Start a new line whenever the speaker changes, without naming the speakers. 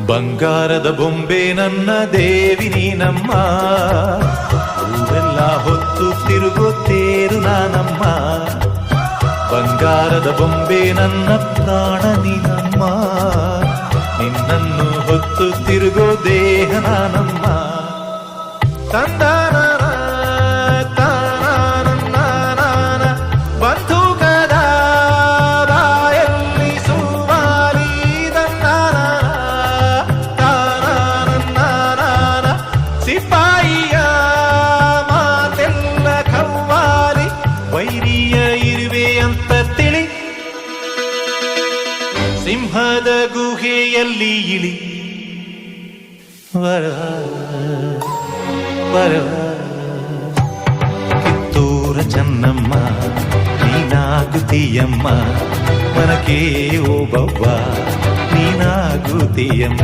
ಬಂಗಾರದ ಬೊಂಬೆ ನನ್ನ ದೇವಿ ನೀನಮ್ಮ, ಹೂವೆಲ್ಲ ಹೊತ್ತು ತಿರುಗೋ ತೇರು ನಾನಮ್ಮ. ಬಂಗಾರದ ಬೊಂಬೆ ನನ್ನ ಪ್ರಾಣ ನೀನಮ್ಮ, ನಿನ್ನನ್ನು ಹೊತ್ತು ತಿರುಗೋ ದೇಹ ನಾನಮ್ಮ. ತಂದಾನ ಬಂಧುಕದ ಬಾಯಲ್ಲಿ ಸುಮಾರಿ ಸಿಪಾಯಿಯ ಮಾತೆಲ್ಲ ಕವ್ವಾಲಿ, ವೈರಿಯ ಇರುವೆ ಅಂತ ತಿಳಿ, ಸಿಂಹದ ಗುಹೆಯಲ್ಲಿ ಇಳಿ. ಕಿತ್ತೂರ ಚೆನ್ನಮ್ಮ ನೀನಾಗುತ್ತೀಯಮ್ಮ, ಮನಕೆ ಓಬವ್ವ ನೀನಾಗುತ್ತೀಯಮ್ಮ.